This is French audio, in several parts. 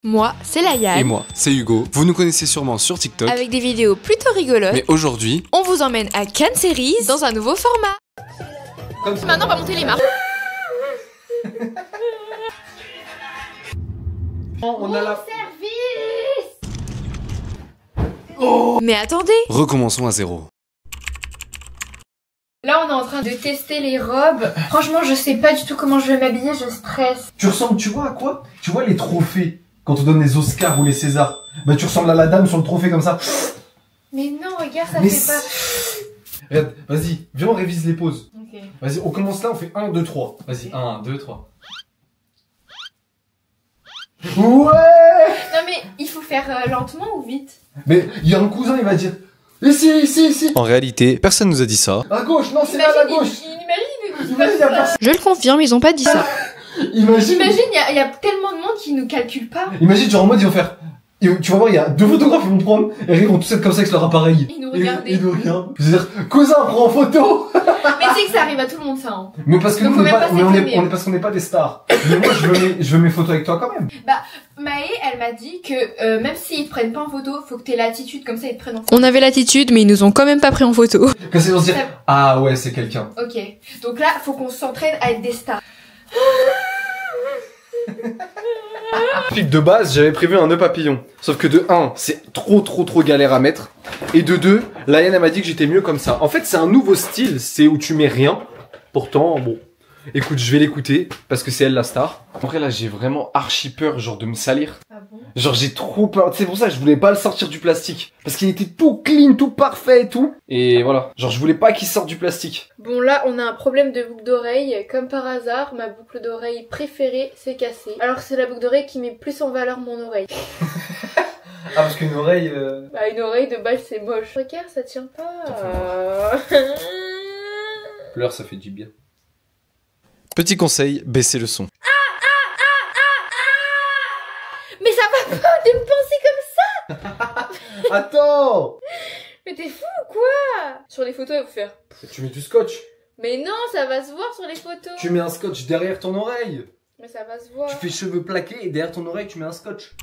Moi, c'est Laïane. Et moi, c'est Hugo. Vous nous connaissez sûrement sur TikTok. Avec des vidéos plutôt rigolotes. Mais aujourd'hui, on vous emmène à Cannes Series dans un nouveau format. Comme ça. Maintenant, on va monter les marches. On a la... Mais attendez, recommençons à zéro. Là, on est en train de tester les robes. Franchement, je sais pas du tout comment je vais m'habiller, je stresse. Tu ressembles, tu vois à quoi? Tu vois les trophées quand on donne les Oscars ou les Césars? Bah tu ressembles à la dame sur le trophée comme ça. Mais non, regarde, ça Mais fait pas... Regarde, vas-y, viens on révise les poses. Ok. Vas-y, on commence là, on fait 1, 2, 3. Vas-y, 1, 2, 3. Ouais! Non mais, il faut faire lentement ou vite? Mais il y a un cousin, il va dire ici, ici, ici. En réalité, personne nous a dit ça. À gauche, non, c'est là, à gauche. Imagine, y a personne. je le confirme, ils ont pas dit ça. Imagine, il y a tellement de monde qui nous calcule pas. imagine, genre en mode, ils vont faire. Tu vas voir, il y a deux photographes qui vont prendre, et ils vont tous être comme ça avec leur appareil. Ils nous regardent. Ils nous regardent. Je veux dire, cousin, prends en photo. Mais tu sais que ça arrive à tout le monde, ça. Hein. Mais parce que Donc nous, on faut est même pas, pas mais on est, s'étonner. parce qu'on n'est pas des stars. Mais moi, je veux mes photos avec toi quand même. Bah, Maë, elle m'a dit que même s'ils te prennent pas en photo, faut que t'aies l'attitude, comme ça ils te prennent en photo. On avait l'attitude, mais ils nous ont quand même pas pris en photo. Comme ça, ils vont se dire, ah ouais, c'est quelqu'un. Ok. Donc là, faut qu'on s'entraîne à être des stars. De base, j'avais prévu un nœud papillon. Sauf que de 1, c'est trop galère à mettre. Et de 2, Laïane elle m'a dit que j'étais mieux comme ça. En fait, c'est un nouveau style, c'est où tu mets rien. Pourtant, bon, écoute, je vais l'écouter parce que c'est elle la star. Après là, j'ai vraiment archi peur, genre de me salir. Ah bon? Genre j'ai trop peur, c'est pour ça que je voulais pas le sortir du plastique. Parce qu'il était tout clean, tout parfait et tout. Et voilà, genre je voulais pas qu'il sorte du plastique. Bon là, on a un problème de boucle d'oreille. Comme par hasard, ma boucle d'oreille préférée s'est cassée. Alors que c'est la boucle d'oreille qui met plus en valeur mon oreille. Ah parce qu'une oreille... Bah une oreille de base c'est moche. Regarde, ça tient pas. Pleurs, ça fait du bien. Petit conseil, baissez le son. Mais ça va pas de me penser comme ça. Attends! Mais t'es fou ou quoi? Sur les photos, il faut faire. Tu mets du scotch. Mais non, ça va se voir sur les photos. Tu mets un scotch derrière ton oreille. Mais ça va se voir. Tu fais cheveux plaqués et derrière ton oreille tu mets un scotch.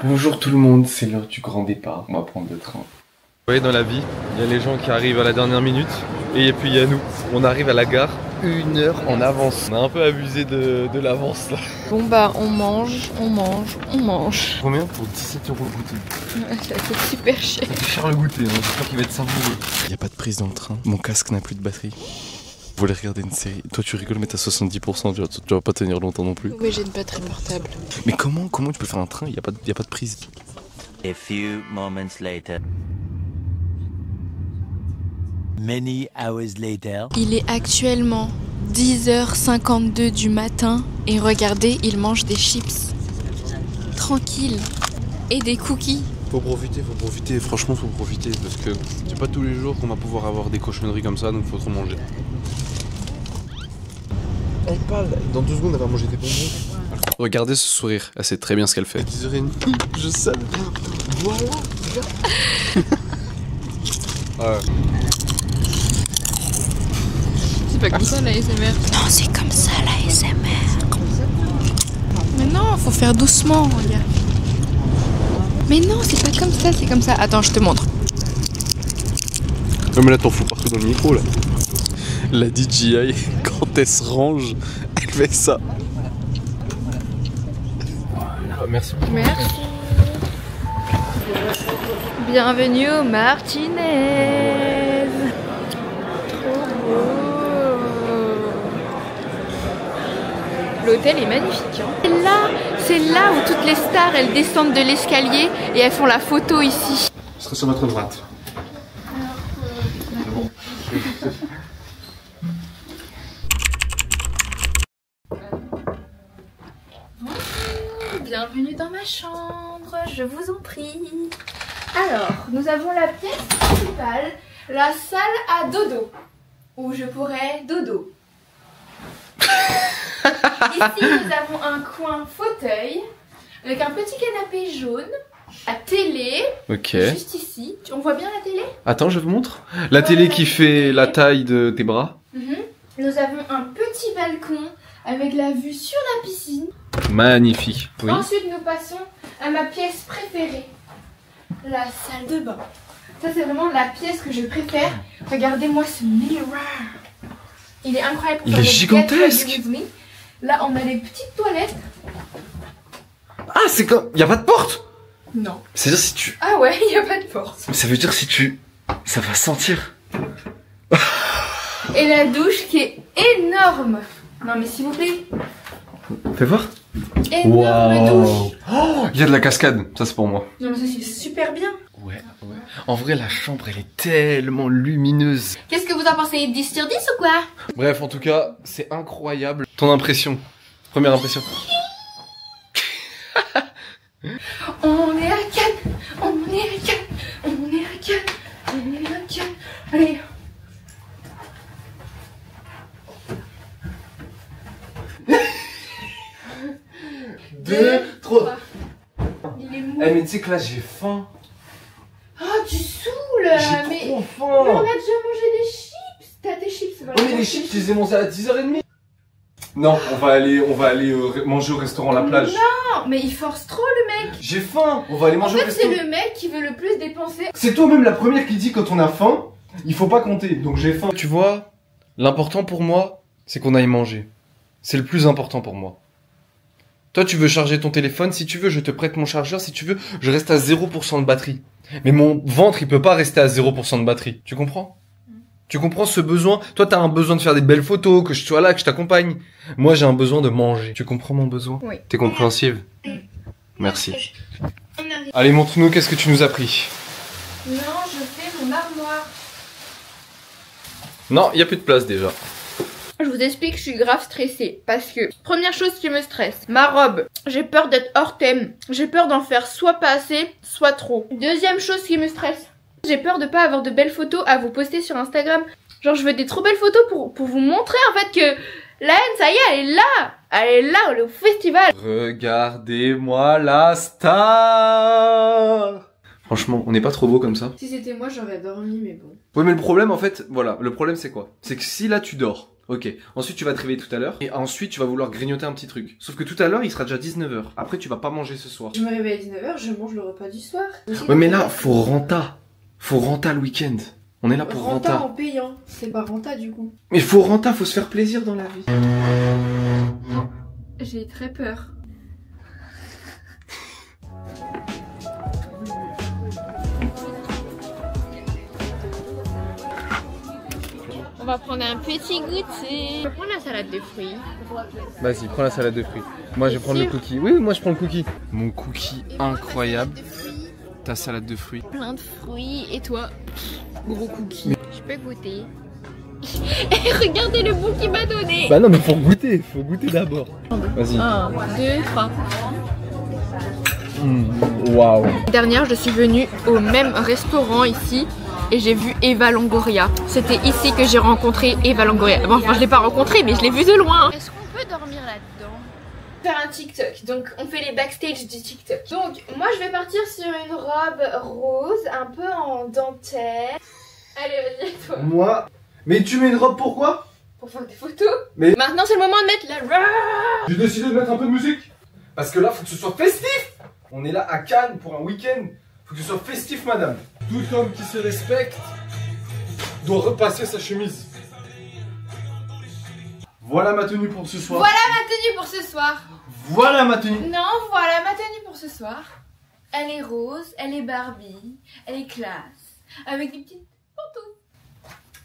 Bonjour tout le monde, c'est l'heure du grand départ. On va prendre le train. Vous voyez, dans la vie, il y a les gens qui arrivent à la dernière minute et puis il y a nous. On arrive à la gare 1 heure en avance. On a un peu abusé de l'avance là. Bon bah, on mange. Combien pour 17 € le goûter? Ouais, ça coûte super cher. Ça fait cher le goûter, hein. J'espère qu'il va être savoureux. Il n'y a pas de prise dans le train. Mon casque n'a plus de batterie. Vous voulez regarder une série? Toi tu rigoles mais t'as 70%, tu vas pas tenir longtemps non plus. Oui, j'ai une batterie portable. Mais comment tu peux faire un train? Il y a pas de prise. A few moments later. Many hours later. Il est actuellement 10h52 du matin et regardez, il mange des chips. Tranquille. Et des cookies. Faut profiter, franchement faut profiter parce que c'est pas tous les jours qu'on va pouvoir avoir des cochonneries comme ça, donc faut trop manger. Elle parle, dans 2 secondes elle va manger des bonbons. Regardez ce sourire, elle sait très bien ce qu'elle fait. 10h30, je savais. Voilà. Ouais. C'est pas comme ça la ASMR. Non, c'est comme ça la ASMR. Mais non, faut faire doucement, regarde. Mais non, c'est pas comme ça, c'est comme ça. Attends, je te montre. Non mais là t'en fous partout dans le micro là. La DJI, quand elle se range, elle fait ça. Merci beaucoup. Merci. Bienvenue au Martinez. Trop beau. L'hôtel est magnifique. Hein. C'est là où toutes les stars elles descendent de l'escalier et elles font la photo ici. Je serai sur votre droite. Bienvenue dans ma chambre, je vous en prie. Alors, nous avons la pièce principale, la salle à dodo. où je pourrais dodo. Ici, nous avons un coin fauteuil avec un petit canapé jaune, la télé, Ok. juste ici. On voit bien la télé? Attends, je vous montre. La télé qui fait la taille de tes bras. Nous avons un petit balcon avec la vue sur la piscine. Magnifique. Oui. Ensuite, nous passons à ma pièce préférée, la salle de bain. Ça, c'est vraiment la pièce que je préfère. Regardez-moi ce mirror. Il est incroyable. Pour Il faire est le gigantesque. Get Ready With Me. Là, on a des petites toilettes. Ah, c'est comme... Y a pas de porte. Non. C'est-à-dire si tu... Ah ouais, il n'y a pas de porte. Mais ça veut dire si tu... Ça va sentir. Et la douche qui est énorme. Non mais s'il vous plaît. Fais voir. Énorme douche. Oh, il y a de la cascade. Ça, c'est pour moi. Non mais ça c'est super bien. Ouais. En vrai, la chambre, elle est tellement lumineuse. Qu'est-ce que vous en pensez? 10 sur 10 ou quoi? Bref, en tout cas, c'est incroyable. Ton impression. Première impression. On est à Cannes. On est à Cannes. On est à Cannes. On est à Cannes. Allez. Deux, trois. Il est mou. Eh, mais tu sais que là, j'ai faim. Oh, tu saoules. J'ai Mais trop on faim. a déjà mangé des chips. T'as tes chips. Voilà. Oh, mais les chips, tu les ai mangés à 10h30. Non, on va aller manger au restaurant La Plage. Non, mais il force trop le mec. J'ai faim. On va aller En manger au fait, c'est restaurant. le mec qui veut le plus dépenser. C'est toi-même la première qui dit quand on a faim, il faut pas compter. Donc j'ai faim. Tu vois, l'important pour moi, c'est qu'on aille manger. C'est le plus important pour moi. Toi, tu veux charger ton téléphone, si tu veux, je te prête mon chargeur, si tu veux, je reste à 0% de batterie. Mais mon ventre, il peut pas rester à 0% de batterie. Tu comprends? Tu comprends ce besoin? Toi, t'as un besoin de faire des belles photos, que je sois là, que je t'accompagne. Moi, j'ai un besoin de manger. Tu comprends mon besoin? Oui. T'es compréhensive? Merci. On arrive. Allez, montre-nous qu'est-ce que tu nous as pris. Non, je fais mon armoire. Non, il y a plus de place déjà. Je vous explique, je suis grave stressée parce que première chose qui me stresse, ma robe. J'ai peur d'être hors thème. J'ai peur d'en faire soit pas assez, soit trop. Deuxième chose qui me stresse, j'ai peur de pas avoir de belles photos à vous poster sur Instagram. Genre je veux des trop belles photos pour vous montrer en fait que la haine, ça y est, elle est là. Elle est là, elle est au festival. Regardez-moi la star. Franchement, on n'est pas trop beau comme ça. Si c'était moi, j'aurais dormi, mais bon. Oui, mais le problème, en fait, voilà, le problème c'est quoi? C'est que si là tu dors, ok, ensuite tu vas te réveiller tout à l'heure, et ensuite tu vas vouloir grignoter un petit truc. Sauf que tout à l'heure, il sera déjà 19h. Après, tu vas pas manger ce soir. Je me réveille à 19h, je mange le repas du soir. Ouais, mais là, faut renta. Faut renta le week-end. On est là pour Renta en renta. payant. C'est pas renta du coup. Mais faut renta, faut se faire plaisir dans la vie. J'ai très peur. On va prendre un petit goûter. Je vais prendre la salade de fruits. Vas-y, prends la salade de fruits. Moi, je vais prendre le cookie. Oui, moi, je prends le cookie. Mon cookie incroyable. Ta salade de fruits. Plein de fruits. Et toi? Gros cookie. Je peux goûter. Et regardez le bout qu'il m'a donné. Bah non, mais faut goûter d'abord. Vas-y. 1, 2, 3. Waouh. Dernière, je suis venue au même restaurant ici et j'ai vu Eva Longoria. C'était ici que j'ai rencontré Eva Longoria. Bon, enfin, je l'ai pas rencontrée, mais je l'ai vue de loin. Est-ce qu'on peut dormir là-dedans? Faire un TikTok. Donc, on fait les backstage du TikTok. Donc, moi, je vais partir sur une robe rose, un peu en dentelle. Allez, vas-y, toi. Moi. Mais tu mets une robe pourquoi? Pour faire des photos. Mais- Maintenant, c'est le moment de mettre la robe. J'ai décidé de mettre un peu de musique. Parce que là, faut que ce soit festif. On est là à Cannes pour un week-end. Faut que ce soit festif, madame. Tout homme qui se respecte doit repasser sa chemise. Voilà ma tenue pour ce soir. Voilà ma tenue pour ce soir. Voilà ma tenue. Non, voilà ma tenue pour ce soir. Elle est rose, elle est Barbie, elle est classe, avec des petites pantoufles.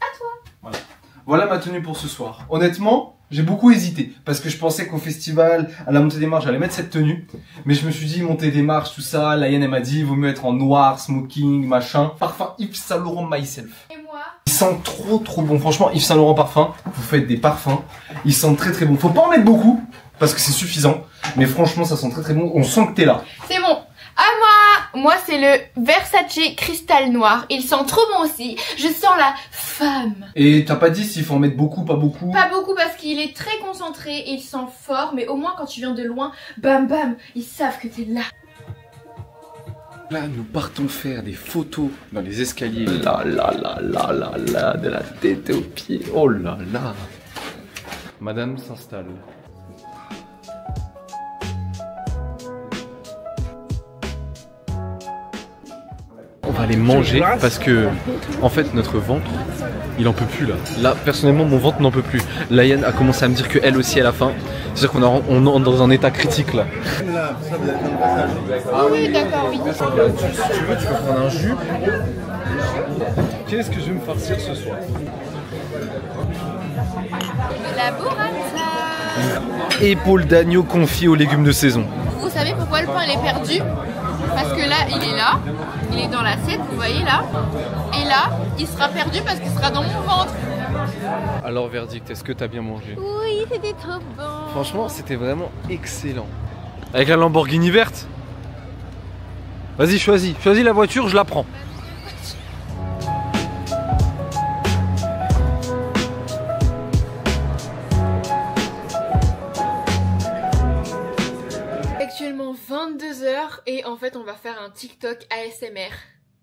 À toi. Voilà ma tenue pour ce soir. Honnêtement, j'ai beaucoup hésité. Parce que je pensais qu'au festival, à la montée des marches, j'allais mettre cette tenue. Mais je me suis dit, montée des marches, tout ça. Laïenne, elle m'a dit, il vaut mieux être en noir, smoking, machin. Parfum Yves Saint Laurent Myself. Et moi? Ils sentent trop bon. Franchement, Yves Saint Laurent parfum, vous faites des parfums. Ils sentent très bon. Faut pas en mettre beaucoup, parce que c'est suffisant. Mais franchement, ça sent très bon. On sent que t'es là. C'est bon. À moi. moi c'est le Versace cristal noir. Il sent trop bon aussi. Je sens la femme. Et t'as pas dit s'il faut en mettre beaucoup, pas beaucoup? Pas beaucoup parce qu'il est très concentré, il sent fort, mais au moins quand tu viens de loin, bam bam, ils savent que t'es là. Là, nous partons faire des photos dans les escaliers. Là, de la tête aux pieds. Oh là là. Madame s'installe. On va aller manger parce que, en fait, notre ventre, il en peut plus là. Là, personnellement, mon ventre n'en peut plus. Laïane a commencé à me dire qu'elle aussi, elle a faim. C'est-à-dire qu'on est dans un état critique là. Ah oui, d'accord, oui. Si tu veux, tu peux prendre un jus. Qu'est-ce que je vais me farcir ce soir? La burrata. Épaule d'agneau confit aux légumes de saison. Vous savez pourquoi le pain il est perdu? Parce que là, il est dans l'assiette, vous voyez là. Et là, il sera perdu parce qu'il sera dans mon ventre. Alors, verdict, est-ce que t'as bien mangé? Oui, c'était trop bon. Franchement, c'était vraiment excellent. Avec la Lamborghini verte? Vas-y, choisis la voiture, je la prends. Actuellement 22h et en fait on va faire un TikTok ASMR.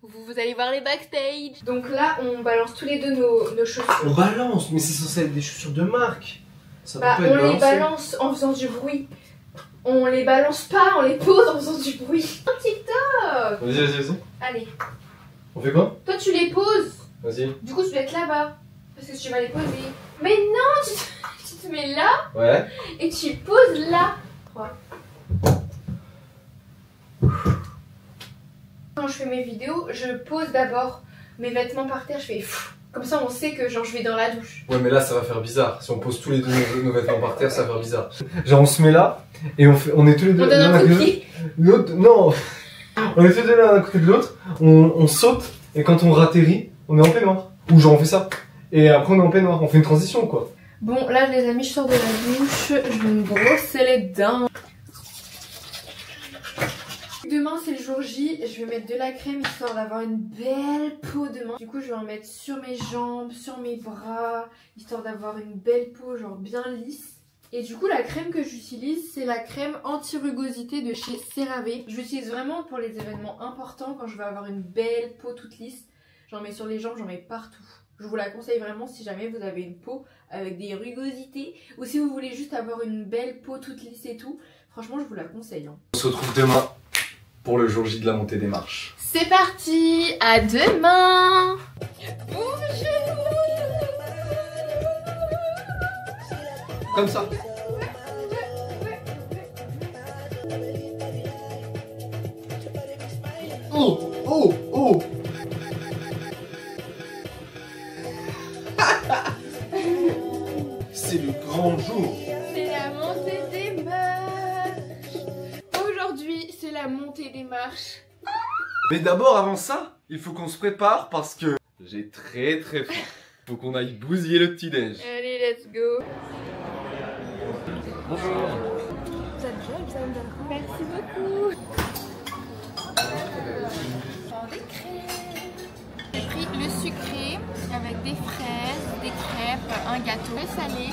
Vous allez voir les backstage. Donc là on balance tous les deux nos chaussures. On balance, mais c'est censé être des chaussures de marque. Ça Bah peut pas être on les balancé. balance en faisant du bruit. On les balance pas, on les pose en faisant du bruit. Un TikTok. Vas-y. Allez. On fait quoi? Toi tu les poses. Vas-y. Du coup tu dois être là-bas. Parce que tu vas les poser. Mais non, tu te mets là Ouais. et tu poses là. 3. Quand je fais mes vidéos, je pose d'abord mes vêtements par terre, je fais pfff. Comme ça on sait que genre je vais dans la douche. Ouais, mais là ça va faire bizarre. Si on pose tous les deux nos vêtements par terre, ça va faire bizarre. Genre on se met là et on est tous les deux. On donne un coup de l'un à pied. l'autre. Non. On est tous les deux l'un à côté de l'autre. On saute et quand on ratterrit, on est en peignoir. Ou genre on fait ça. Et après on est en peignoir. On fait une transition quoi. Bon là les amis, je sors de la douche, je vais me brosser les dents. Demain c'est le jour J, je vais mettre de la crème histoire d'avoir une belle peau demain. Du coup je vais en mettre sur mes jambes, sur mes bras, histoire d'avoir une belle peau genre bien lisse. Et du coup la crème que j'utilise c'est la crème anti-rugosité de chez CeraVe. Je l'utilise vraiment pour les événements importants quand je veux avoir une belle peau toute lisse. J'en mets sur les jambes, j'en mets partout. Je vous la conseille vraiment si jamais vous avez une peau avec des rugosités ou si vous voulez juste avoir une belle peau toute lisse et tout. Franchement je vous la conseille. Hein. On se retrouve demain pour le jour J de la montée des marches. C'est parti, à demain. Comme ça. Oh. C'est le grand jour. C'est la montée des marches. Aujourd'hui, c'est la montée des marches. Mais d'abord, avant ça, il faut qu'on se prépare parce que j'ai très faim. Faut qu'on aille bousiller le petit-déj. Allez, let's go. Bonjour. Merci beaucoup. J'ai pris le sucré avec des fraises, des crêpes, un gâteau, le salé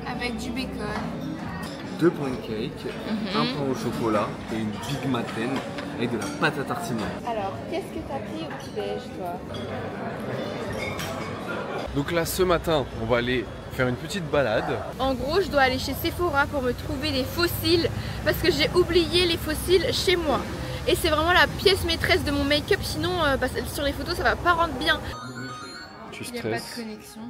avec du bacon. 2 pancakes, un pain au chocolat et une Big Maten avec de la pâte à tartiner. Alors, qu'est-ce que t'as pris au petit-déj, toi? Donc là, ce matin, on va aller faire une petite balade. En gros, je dois aller chez Sephora pour me trouver des fossiles parce que j'ai oublié les fossiles chez moi. Et c'est vraiment la pièce maîtresse de mon make-up, sinon sur les photos ça va pas rendre bien. Tu Il n'y a pas de stresses. connexion.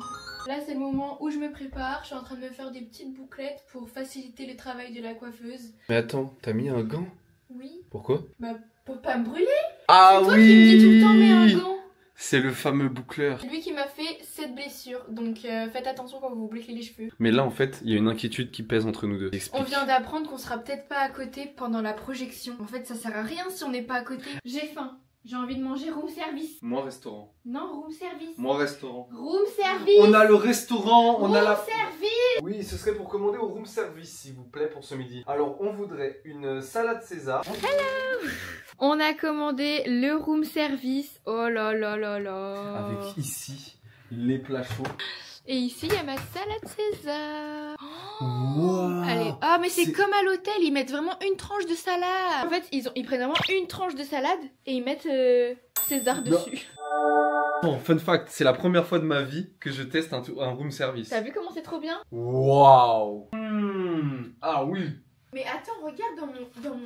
Là c'est le moment où je me prépare, je suis en train de me faire des petites bouclettes pour faciliter le travail de la coiffeuse. Mais attends, t'as mis un gant? Oui, Pourquoi? bah pour pas me brûler. Ah C'est toi qui me dis tout le temps mets un gant. C'est le fameux boucleur. C'est lui qui m'a fait cette blessure, donc faites attention quand vous vous bouclez les cheveux. Mais là, en fait, il y a une inquiétude qui pèse entre nous deux. On Explique. vient d'apprendre qu'on sera peut-être pas à côté pendant la projection. En fait ça sert à rien si on n'est pas à côté. J'ai faim, j'ai envie de manger room service. Moi, restaurant. Non, room service. Moi, restaurant. Room service. On a le restaurant, on a la... Room service. Oui, ce serait pour commander au room service, s'il vous plaît, pour ce midi. Alors, on voudrait une salade César. On a commandé le room service. Oh là là là là. Avec ici, les plats chauds. Et ici, il y a ma salade César. Wow. Allez. Ah, mais c'est comme à l'hôtel, ils mettent vraiment une tranche de salade. En fait, ils prennent vraiment une tranche de salade et ils mettent César dessus. Bon, fun fact, c'est la première fois de ma vie que je teste un room service. T'as vu comment c'est trop bien? Waouh. Ah oui. Mais attends, regarde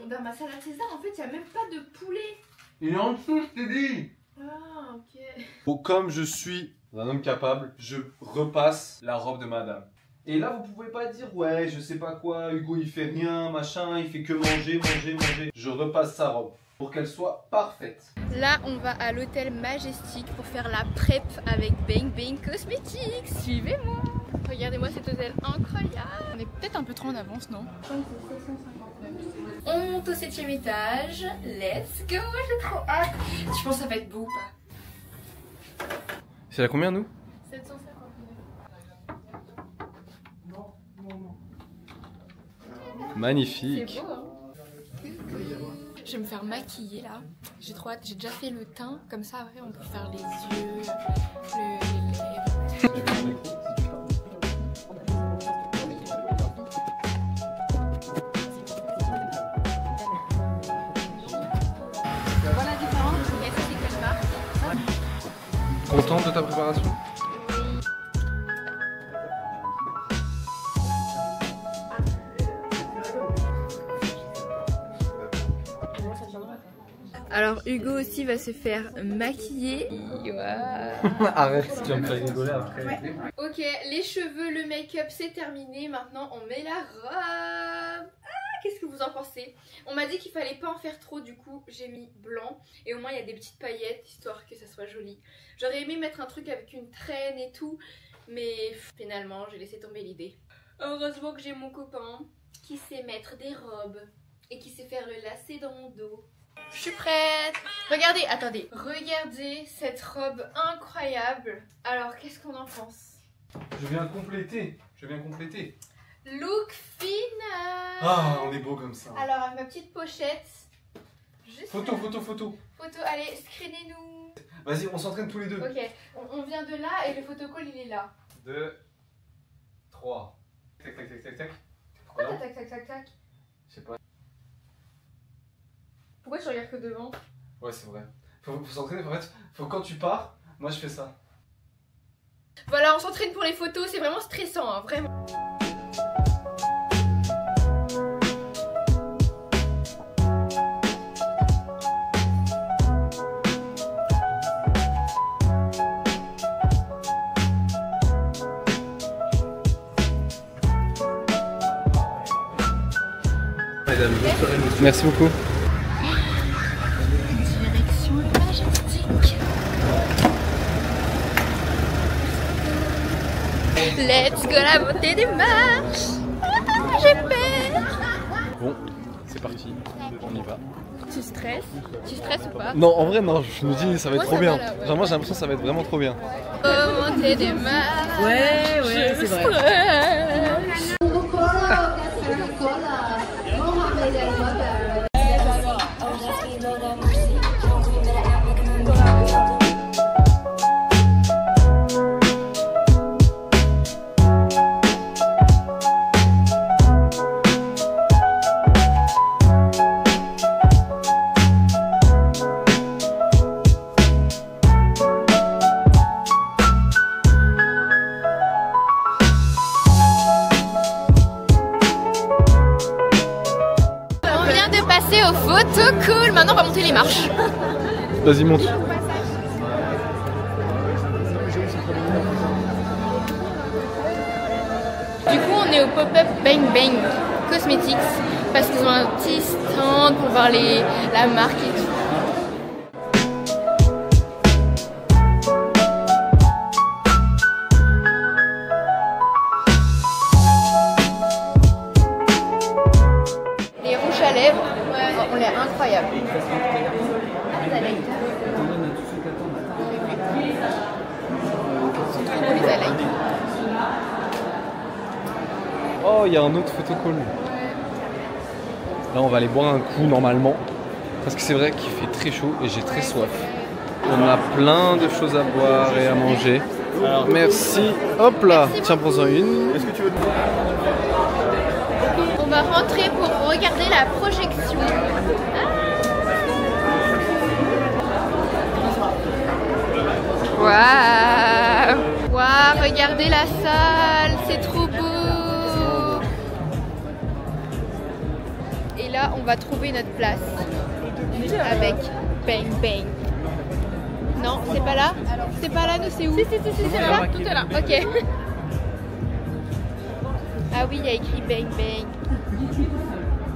dans ma salade César, en fait, il n'y a même pas de poulet. Il est en dessous, je t'ai dit. Ah, ok. Bon, comme je suis un homme capable, je repasse la robe de madame. Et là, vous pouvez pas dire, ouais, je sais pas quoi, Hugo il fait rien, machin, il fait que manger, manger, manger. Je repasse sa robe pour qu'elle soit parfaite. Là, on va à l'hôtel Majestic pour faire la prep avec Bang Bang Cosmetics. Suivez-moi. Regardez-moi cet hôtel incroyable. On est peut-être un peu trop en avance, non? On monte au 7e étage. Let's go, j'ai trop hâte. Je pense que ça va être beau ou pas. C'est à combien nous? 759. Magnifique. C'est beau, hein? Je vais me faire maquiller là. J'ai trop hâte. J'ai déjà fait le teint. Comme ça, après, on peut faire les yeux, les lèvres. Voilà la différence. Et ça, c'est quelle marque? Contente de ta préparation? Alors Hugo aussi va se faire maquiller. Arrête, tu vas me faire rigoler après. Ouais. Ok, les cheveux, le make-up c'est terminé. Maintenant on met la robe. Qu'est-ce que vous en pensez? On m'a dit qu'il fallait pas en faire trop, du coup j'ai mis blanc. Et au moins il y a des petites paillettes histoire que ça soit joli. J'aurais aimé mettre un truc avec une traîne et tout, mais finalement j'ai laissé tomber l'idée. Heureusement que j'ai mon copain qui sait mettre des robes et qui sait faire le lacet dans mon dos. Je suis prête. Regardez, attendez. Regardez cette robe incroyable. Alors, qu'est-ce qu'on en pense? Je viens compléter. Je viens compléter. Look final. Ah, on est beau comme ça. Alors, avec ma petite pochette. Juste Photo, photo, photo. Photo, allez, screenez-nous. Vas-y, on s'entraîne tous les deux. Ok, on vient de là et le photocall il est là. 2, 3. Tac, tac, tac, tac, tac. Pourquoi t'as tac, tac, tac, tac? Je sais pas. Pourquoi tu regardes que devant? Ouais, c'est vrai. Faut s'entraîner. En fait, faut quand tu pars, moi je fais ça. Voilà, on s'entraîne pour les photos, c'est vraiment stressant, hein, vraiment. Madame, Merci beaucoup. Direction Majestic. Let's go, la beauté des marches. J'ai peur. Bon, c'est parti. On y va. Tu stresses? Tu stresses ou pas? Non, en vrai, non, je me dis, ça va être Moi, trop ça bien. va, là, ouais. Genre, moi, j'ai l'impression que ça va être vraiment trop bien. Monter des marches. Ouais, c'est vrai. On vient de passer au photo cool. Maintenant, on va monter les marches. Vas-y, monte. Du coup, on est au pop-up Bang Bang Cosmetics parce qu'ils ont un petit stand pour voir la marque et tout. Les rouges à lèvres ont l'air incroyables. Trop beaux les highlights. Oh, il y a un autre photocall. Là, on va aller boire un coup normalement. Parce que c'est vrai qu'il fait très chaud et j'ai très soif. On a plein de choses à boire et à manger. Alors, merci. Hop là, tiens, prends-en une. Est-ce que tu veux... On va rentrer pour regarder la projection. Waouh! Waouh, regardez la salle, c'est trop beau! Et là, on va trouver notre place avec Bang Bang. Non, c'est pas là? C'est pas là, nous c'est où? Si, c'est là, tout est là. Ok. Ah oui, il y a écrit Bang Bang.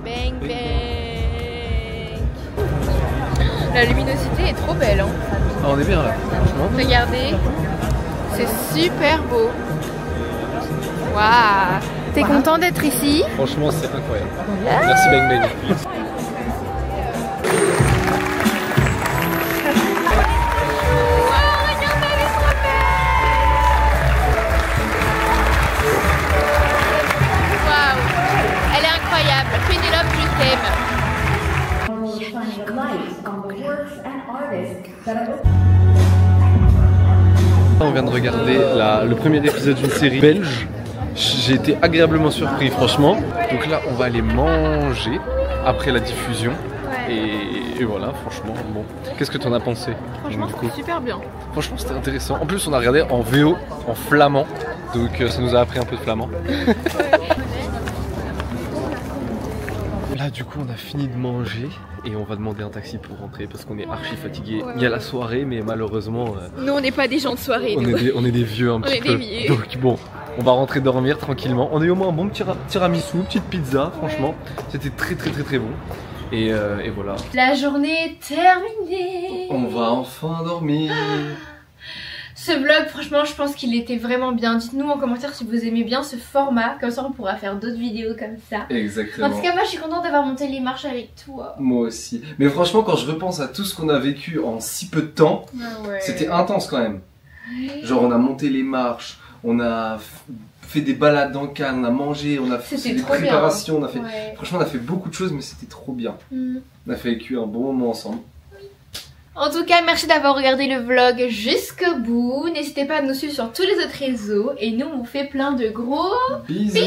Bang Bang. La luminosité est trop belle, hein. Ah, on est bien là, franchement. Regardez, c'est super beau. Waouh! T'es content d'être ici? Franchement, c'est incroyable. Merci Bang Bang. Pénélope, je t'aime. On vient de regarder le premier épisode d'une série belge. J'ai été agréablement surpris, franchement. Donc là, on va aller manger après la diffusion. Et voilà, franchement, bon. Qu'est-ce que tu en as pensé? Franchement, c'était super bien. Franchement, c'était intéressant. En plus, on a regardé en VO, en flamand. Donc ça nous a appris un peu de flamand. Là du coup on a fini de manger et on va demander un taxi pour rentrer parce qu'on est archi fatigué. Il y a la soirée mais malheureusement nous on n'est pas des gens de soirée. On est des vieux un petit peu. Donc bon, on va rentrer dormir tranquillement. On a eu au moins un bon petit tiramisu, petite pizza, franchement. C'était très bon. Et voilà. La journée est terminée. On va enfin dormir. Ce vlog, franchement, je pense qu'il était vraiment bien. Dites-nous en commentaire si vous aimez bien ce format. Comme ça, on pourra faire d'autres vidéos comme ça. Exactement. En tout cas, moi, je suis contente d'avoir monté les marches avec toi. Moi aussi. Mais franchement, quand je repense à tout ce qu'on a vécu en si peu de temps, c'était intense quand même. Genre, on a monté les marches, on a fait des balades dans le calme, on a mangé, on a fait des préparations, on a fait... Franchement, on a fait beaucoup de choses, mais c'était trop bien. On a vécu un bon moment ensemble. En tout cas, merci d'avoir regardé le vlog jusqu'au bout. N'hésitez pas à nous suivre sur tous les autres réseaux. Et nous, on vous fait plein de gros bisous.